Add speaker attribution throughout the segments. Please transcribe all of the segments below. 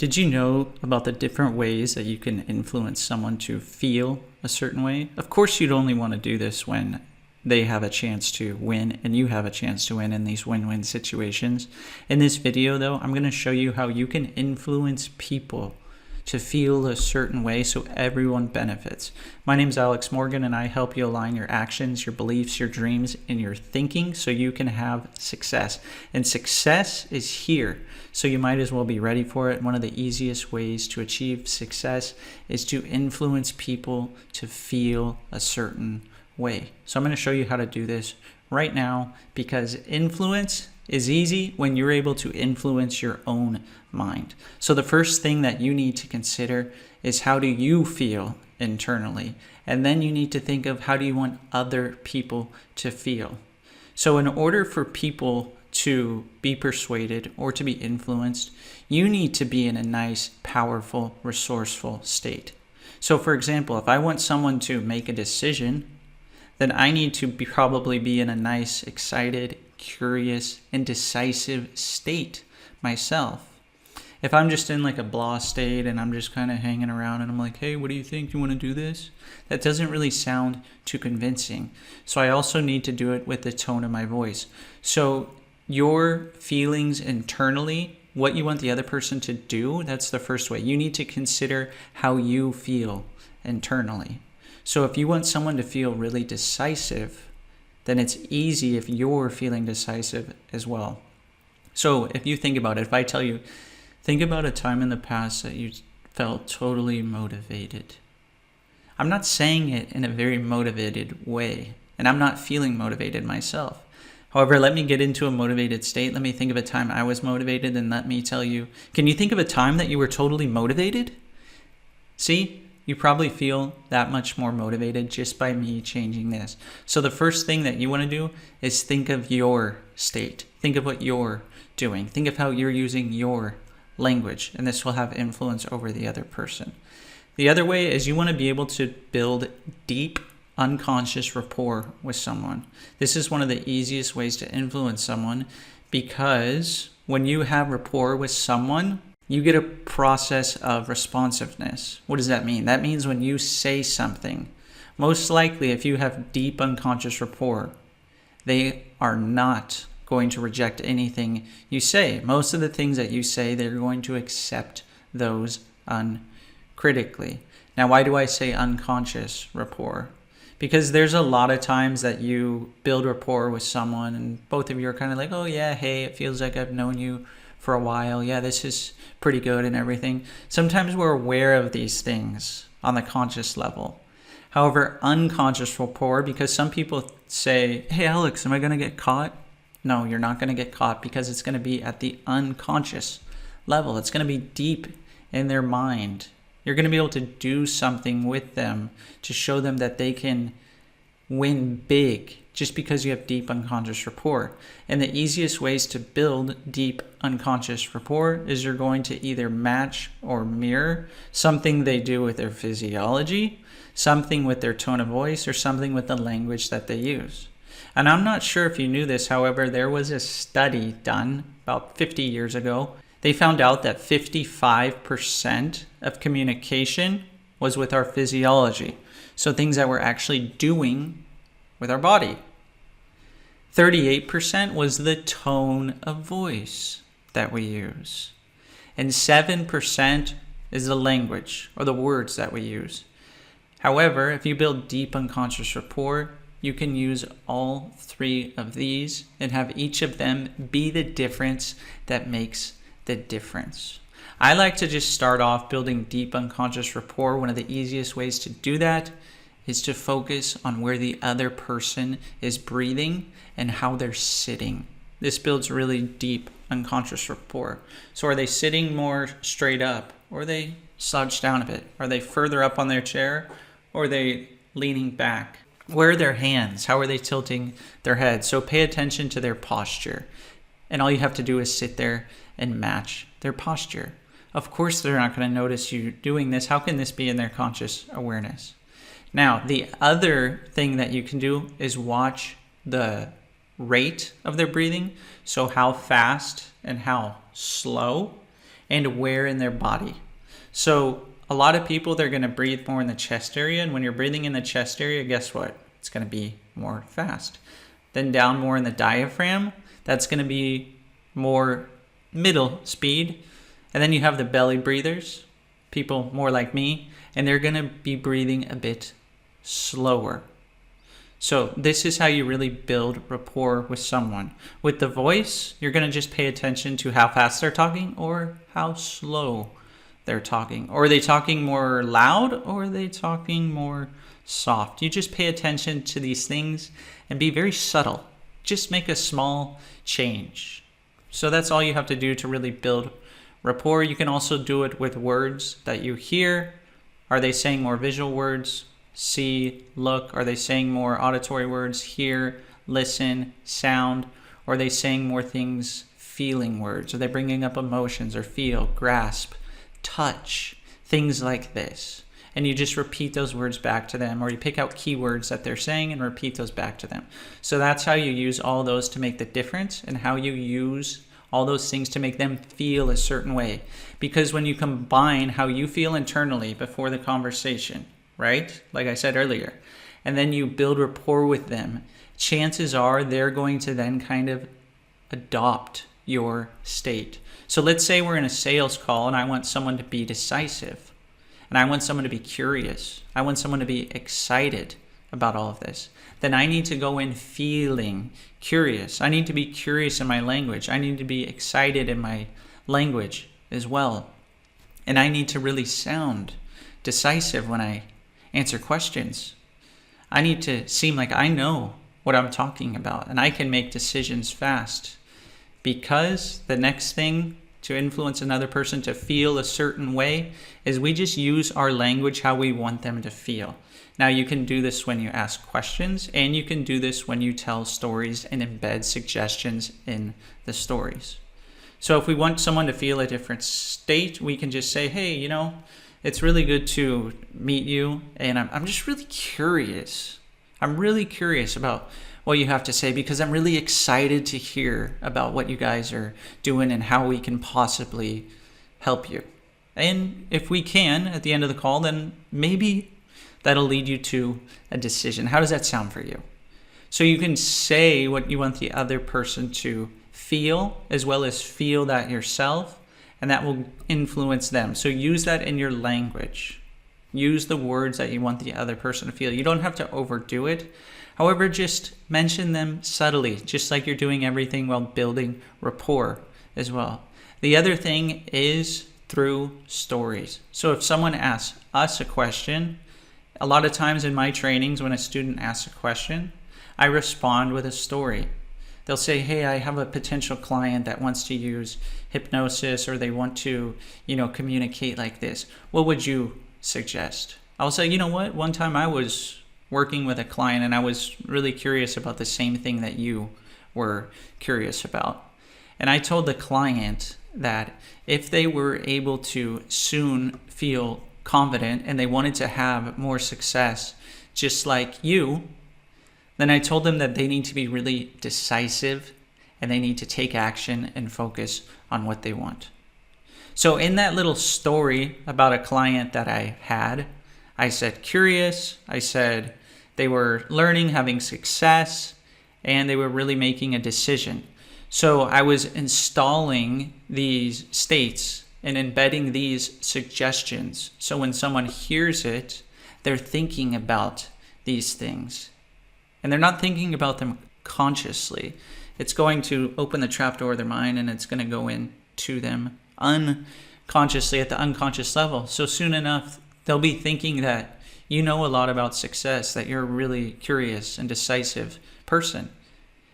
Speaker 1: Did you know about the different ways that you can influence someone to feel a certain way? Of course, you'd only want to do this when they have a chance to win and you have a chance to win in these win-win situations. In this video, though, I'm going to show you how you can influence people to feel a certain way so everyone benefits. My name is Alex Morgan, and I help you align your actions, your beliefs, your dreams, and your thinking so you can have success. And success is here, so you might as well be ready for it. One of the easiest ways to achieve success is to influence people to feel a certain way. So I'm going to show you how to do this right now, because influence is easy when you're able to influence your own mind. So the first thing that you need to consider is, how do you feel internally? And then you need to think of, how do you want other people to feel? So in order for people to be persuaded or to be influenced, you need to be in a nice, powerful, resourceful state. So for example, if I want someone to make a decision, then I need to probably be in a nice, excited, curious, and decisive state myself. If I'm just in like a blah state and I'm just kind of hanging around and I'm like, hey, what do you think? You want to do this? That doesn't really sound too convincing. So I also need to do it with the tone of my voice. So your feelings internally, what you want the other person to do, that's the first way. You need to consider how you feel internally. So if you want someone to feel really decisive, then it's easy if you're feeling decisive as well. So if you think about it, if I tell you, think about a time in the past that you felt totally motivated. I'm not saying it in a very motivated way, and I'm not feeling motivated myself. However, let me get into a motivated state. Let me think of a time I was motivated, and let me tell you, can you think of a time that you were totally motivated? See? You probably feel that much more motivated just by me changing this. So the first thing that you want to do is think of your state. Think of what you're doing. Think of how you're using your language, and this will have influence over the other person. The other way is, you want to be able to build deep, unconscious rapport with someone. This is one of the easiest ways to influence someone, because when you have rapport with someone, you get a process of responsiveness. What does that mean? That means when you say something, most likely if you have deep unconscious rapport, they are not going to reject anything you say. Most of the things that you say, they're going to accept those uncritically. Now, why do I say unconscious rapport? Because there's a lot of times that you build rapport with someone and both of you are kind of like, oh yeah, hey, it feels like I've known you for a while. Yeah, this is pretty good and everything. Sometimes we're aware of these things on the conscious level. However, unconscious rapport, because some people say, hey Alex, am I going to get caught? No, you're not going to get caught, because it's going to be at the unconscious level. It's going to be deep in their mind. You're going to be able to do something with them to show them that they can win big, just because you have deep unconscious rapport. And the easiest ways to build deep unconscious rapport is, you're going to either match or mirror something they do with their physiology, something with their tone of voice, or something with the language that they use. And I'm not sure if you knew this, however, there was a study done about 50 years ago. They found out that 55% of communication was with our physiology. So things that we're actually doing with our body. 38% was the tone of voice that we use. And 7% is the language, or the words that we use. However, if you build deep unconscious rapport, you can use all three of these and have each of them be the difference that makes the difference. I like to just start off building deep unconscious rapport. One of the easiest ways to do that is to focus on where the other person is breathing and how they're sitting. This builds really deep unconscious rapport. So are they sitting more straight up, or are they slouched down a bit? Are they further up on their chair, or are they leaning back? Where are their hands? How are they tilting their head? So pay attention to their posture. And all you have to do is sit there and match their posture. Of course, they're not going to notice you doing this. How can this be in their conscious awareness? Now, the other thing that you can do is watch the rate of their breathing. So how fast and how slow. and where in their body. So a lot of people, they're going to breathe more in the chest area. And when you're breathing in the chest area, guess what? It's going to be more fast. Then down more in the diaphragm, that's going to be more middle speed. And then you have the belly breathers, people more like me, and they're going to be breathing a bit slower. So this is how you really build rapport with someone. With the voice, you're going to just pay attention to how fast they're talking or how slow they're talking. Or are they talking more loud or are they talking more soft? You just pay attention to these things and be very subtle. Just make a small change. So that's all you have to do to really build rapport. You can also do it with words that you hear. Are they saying more visual words? See, look. Are they saying more auditory words? Hear, listen, sound. Or are they saying more things, feeling words? Are they bringing up emotions or feel, grasp, touch, things like this? And you just repeat those words back to them, or you pick out keywords that they're saying and repeat those back to them. So that's how you use all those to make the difference, and how you use all those things to make them feel a certain way. Because when you combine how you feel internally before the conversation, right? Like I said earlier, and then you build rapport with them, chances are they're going to then kind of adopt your state. So let's say we're in a sales call and I want someone to be decisive. And I want someone to be curious. I want someone to be excited about all of this. Then I need to go in feeling curious. I need to be curious in my language. I need to be excited in my language as well. And I need to really sound decisive when I answer questions. I need to seem like I know what I'm talking about and I can make decisions fast. Because the next thing to influence another person to feel a certain way is we just use our language how we want them to feel. Now you can do this when you ask questions, and you can do this when you tell stories and embed suggestions in the stories. So if we want someone to feel a different state, we can just say, hey, it's really good to meet you, and I'm just really curious. I'm really curious about what you have to say, because I'm really excited to hear about what you guys are doing and how we can possibly help you. And if we can, at the end of the call, then maybe that'll lead you to a decision. How does that sound for you? So you can say what you want the other person to feel, as well as feel that yourself, and that will influence them. So use that in your language. Use the words that you want the other person to feel. You don't have to overdo it. However, just mention them subtly, just like you're doing everything while building rapport as well. The other thing is through stories. So if someone asks us a question, a lot of times in my trainings, when a student asks a question, I respond with a story. They'll say, hey, I have a potential client that wants to use hypnosis, or they want to, communicate like this. What would you suggest? I'll say, you know what? One time I was working with a client and I was really curious about the same thing that you were curious about. And I told the client that if they were able to soon feel confident and they wanted to have more success just like you, then I told them that they need to be really decisive and they need to take action and focus on what they want. So in that little story about a client that I had, I said curious, I said they were learning, having success, and they were really making a decision. So I was installing these states and embedding these suggestions. So when someone hears it, they're thinking about these things. And they're not thinking about them consciously. It's going to open the trapdoor of their mind, and it's going to go into them unconsciously at the unconscious level. So soon enough, they'll be thinking that you know a lot about success, that you're a really curious and decisive person,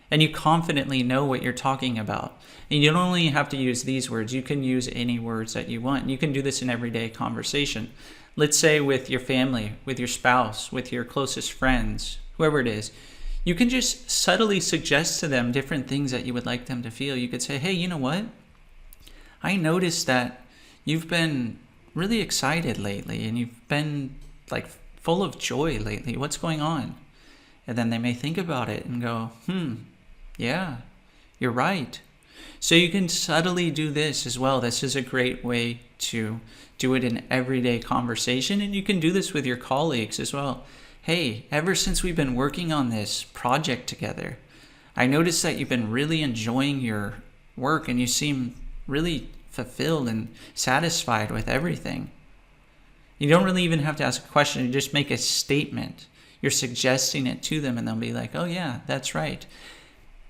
Speaker 1: and you confidently know what you're talking about. And you don't only have to use these words, you can use any words that you want. You can do this in everyday conversation. Let's say with your family, with your spouse, with your closest friends, whoever it is. You can just subtly suggest to them different things that you would like them to feel. You could say, hey, you know what? I noticed that you've been really excited lately, and you've been full of joy lately. What's going on? And then they may think about it and go, yeah, you're right. So you can subtly do this as well. This is a great way to do it in everyday conversation, and you can do this with your colleagues as well. Hey, ever since we've been working on this project together, I noticed that you've been really enjoying your work and you seem really fulfilled and satisfied with everything. You don't really even have to ask a question. You just make a statement. You're suggesting it to them and they'll be like, oh yeah, that's right.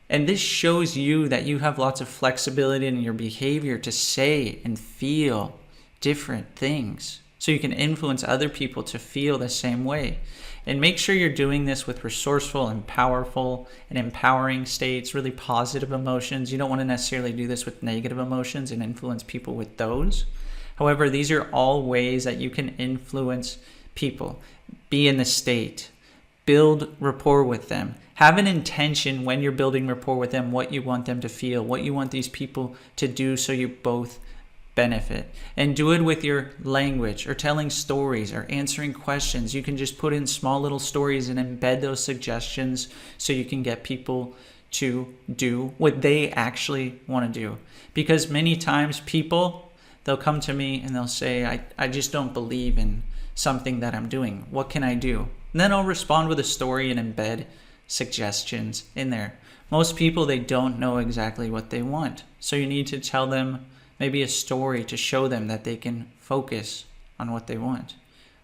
Speaker 1: And this shows you that you have lots of flexibility in your behavior to say and feel different things. So you can influence other people to feel the same way. And make sure you're doing this with resourceful and powerful and empowering states, really positive emotions. You don't want to necessarily do this with negative emotions and influence people with those. However, these are all ways that you can influence people. Be in the state. Build rapport with them. Have an intention when you're building rapport with them, what you want them to feel, what you want these people to do so you both benefit. And do it with your language or telling stories or answering questions. You can just put in small little stories and embed those suggestions so you can get people to do what they actually want to do. Because many times people, they'll come to me and they'll say, I just don't believe in something that I'm doing. What can I do? And then I'll respond with a story and embed suggestions in there. Most people, they don't know exactly what they want. So you need to tell them maybe a story to show them that they can focus on what they want.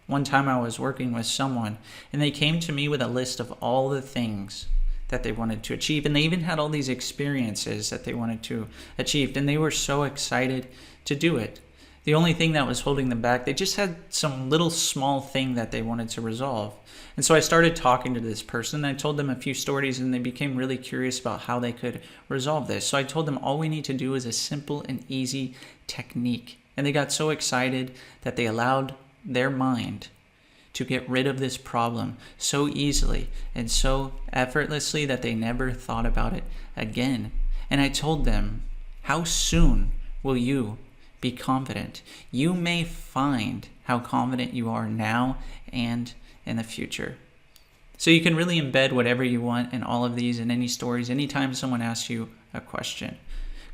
Speaker 1: One time I was working with someone and they came to me with a list of all the things that they wanted to achieve. And they even had all these experiences that they wanted to achieve. And they were so excited to do it. The only thing that was holding them back, they just had some little small thing that they wanted to resolve. And so I started talking to this person. I told them a few stories and they became really curious about how they could resolve this. So I told them all we need to do is a simple and easy technique. And they got so excited that they allowed their mind to get rid of this problem so easily and so effortlessly that they never thought about it again. And I told them, how soon will you be confident? You may find how confident you are now and in the future. So you can really embed whatever you want in all of these, in any stories, anytime someone asks you a question.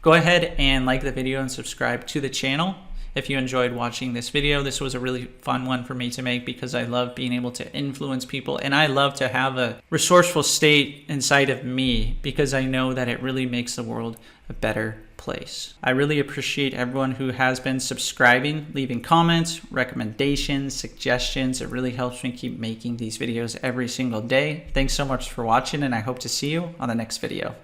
Speaker 1: Go ahead and like the video and subscribe to the channel. If you enjoyed watching this video, this was a really fun one for me to make because I love being able to influence people and I love to have a resourceful state inside of me because I know that it really makes the world a better place. I really appreciate everyone who has been subscribing, leaving comments, recommendations, suggestions. It really helps me keep making these videos every single day. Thanks so much for watching and I hope to see you on the next video.